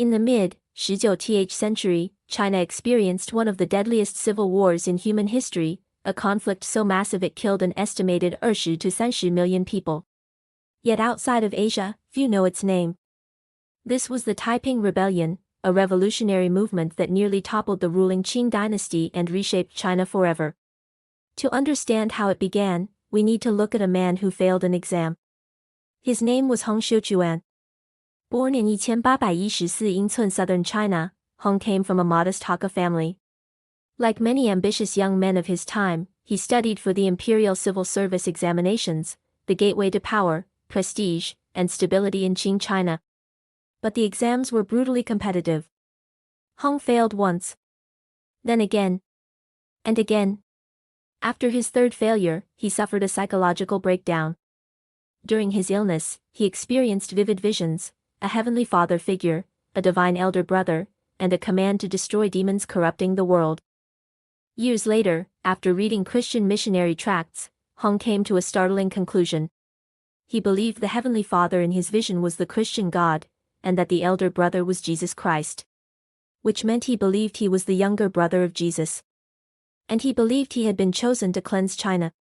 In the mid-19th century, China experienced one of the deadliest civil wars in human history, a conflict so massive it killed an estimated 20 to 30 million people. Yet outside of Asia, few know its name. This was the Taiping Rebellion, a revolutionary movement that nearly toppled the ruling Qing dynasty and reshaped China forever. To understand how it began, we need to look at a man who failed an exam. His name was Hong Xiuquan. Born in 1814 in southern China, Hong came from a modest Hakka family. Like many ambitious young men of his time, he studied for the imperial civil service examinations, the gateway to power, prestige, and stability in Qing China. But the exams were brutally competitive. Hong failed once. Then again. And again. After his third failure, he suffered a psychological breakdown. During his illness, he experienced vivid visions, a heavenly father figure, a divine elder brother, and a command to destroy demons corrupting the world. Years later, after reading Christian missionary tracts, Hong came to a startling conclusion. He believed the Heavenly Father in his vision was the Christian God, and that the elder brother was Jesus Christ. Which meant he believed he was the younger brother of Jesus. And he believed he had been chosen to cleanse China.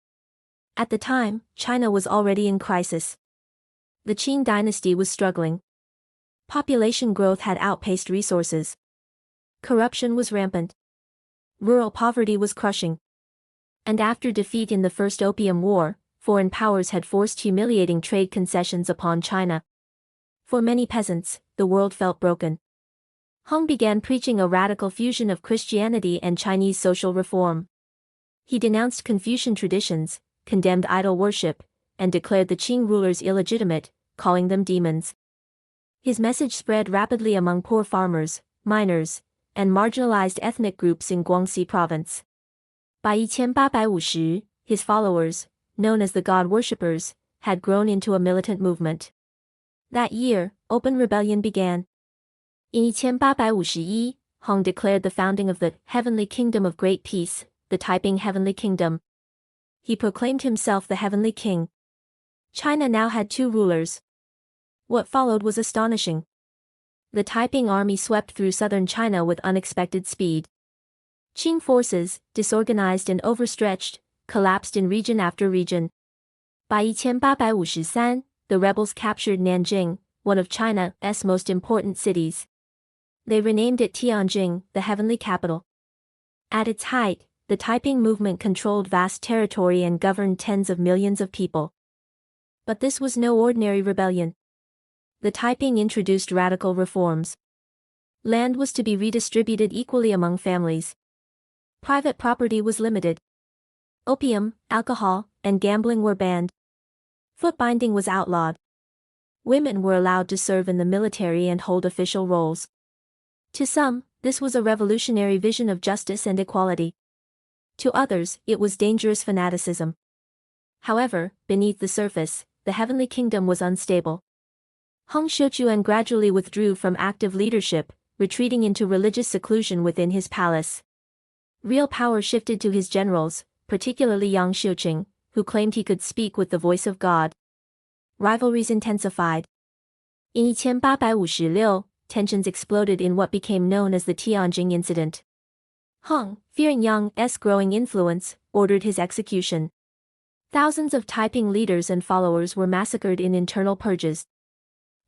At the time, China was already in crisis. The Qing dynasty was struggling. Population growth had outpaced resources. Corruption was rampant. Rural poverty was crushing. And after defeat in the First Opium War, foreign powers had forced humiliating trade concessions upon China. For many peasants, the world felt broken. Hong began preaching a radical fusion of Christianity and Chinese social reform. He denounced Confucian traditions, condemned idol worship, and declared the Qing rulers illegitimate, calling them demons. His message spread rapidly among poor farmers, miners, and marginalized ethnic groups in Guangxi province. By 1850, his followers, known as the God Worshippers, had grown into a militant movement. That year, open rebellion began. In 1851, Hong declared the founding of the Heavenly Kingdom of Great Peace, the Taiping Heavenly Kingdom. He proclaimed himself the Heavenly King. China now had two rulers. What followed was astonishing. The Taiping army swept through southern China with unexpected speed. Qing forces, disorganized and overstretched, collapsed in region after region. By 1853, the rebels captured Nanjing, one of China's most important cities. They renamed it Tianjin, the heavenly capital. At its height, the Taiping movement controlled vast territory and governed tens of millions of people. But this was no ordinary rebellion. The Taiping introduced radical reforms. Land was to be redistributed equally among families. Private property was limited. Opium, alcohol, and gambling were banned. Foot binding was outlawed. Women were allowed to serve in the military and hold official roles. To some, this was a revolutionary vision of justice and equality. To others, it was dangerous fanaticism. However, beneath the surface, the heavenly kingdom was unstable. Hong Xiuquan gradually withdrew from active leadership, retreating into religious seclusion within his palace. Real power shifted to his generals, particularly Yang Xiuqing, who claimed he could speak with the voice of God. Rivalries intensified. In 1856, tensions exploded in what became known as the Tianjin Incident. Hong, fearing Yang's growing influence, ordered his execution. Thousands of Taiping leaders and followers were massacred in internal purges.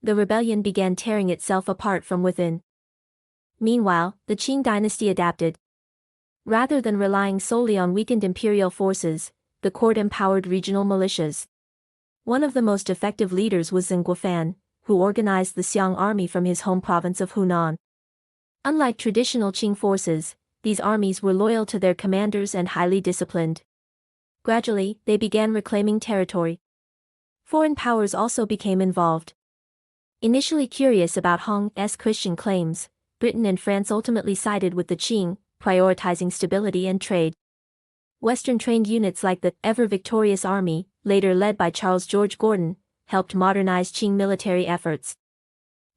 The rebellion began tearing itself apart from within. Meanwhile, the Qing dynasty adapted. Rather than relying solely on weakened imperial forces, the court empowered regional militias. One of the most effective leaders was Zheng Guofan, who organized the Xiang army from his home province of Hunan. Unlike traditional Qing forces, these armies were loyal to their commanders and highly disciplined. Gradually, they began reclaiming territory. Foreign powers also became involved. Initially curious about Hong's Christian claims, Britain and France ultimately sided with the Qing, prioritizing stability and trade. Western-trained units like the ever-victorious army, later led by Charles George Gordon, helped modernize Qing military efforts.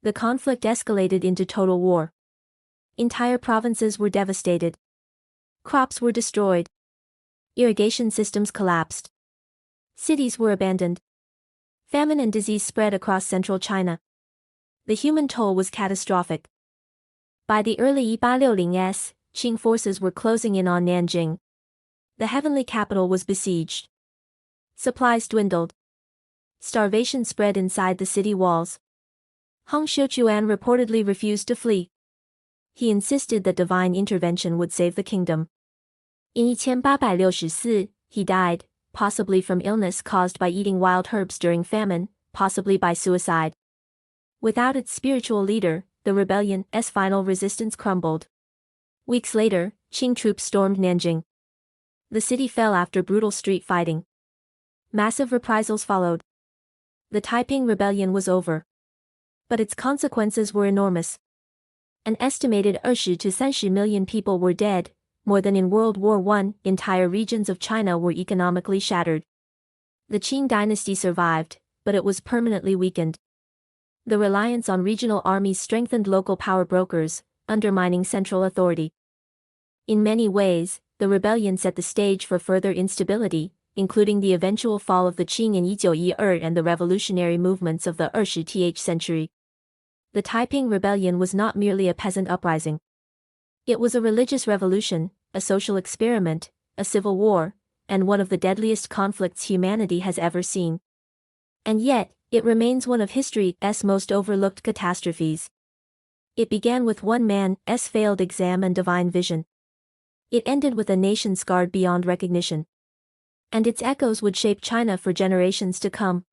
The conflict escalated into total war. Entire provinces were devastated. Crops were destroyed. Irrigation systems collapsed. Cities were abandoned. Famine and disease spread across central China. The human toll was catastrophic. By the early 1860s, Qing forces were closing in on Nanjing. The heavenly capital was besieged. Supplies dwindled. Starvation spread inside the city walls. Hong Xiuquan reportedly refused to flee. He insisted that divine intervention would save the kingdom. In 1864, he died, possibly from illness caused by eating wild herbs during famine, possibly by suicide. Without its spiritual leader, the rebellion's final resistance crumbled. Weeks later, Qing troops stormed Nanjing. The city fell after brutal street fighting. Massive reprisals followed. The Taiping rebellion was over. But its consequences were enormous. An estimated 20 to 30 million people were dead, more than in World War I. Entire regions of China were economically shattered. The Qing dynasty survived, but it was permanently weakened. The reliance on regional armies strengthened local power brokers, undermining central authority. In many ways, the rebellion set the stage for further instability, including the eventual fall of the Qing in 1912 and the revolutionary movements of the 20th century. The Taiping Rebellion was not merely a peasant uprising. It was a religious revolution, a social experiment, a civil war, and one of the deadliest conflicts humanity has ever seen. And yet, it remains one of history's most overlooked catastrophes. It began with one man's failed exam and divine vision. It ended with a nation scarred beyond recognition. And its echoes would shape China for generations to come.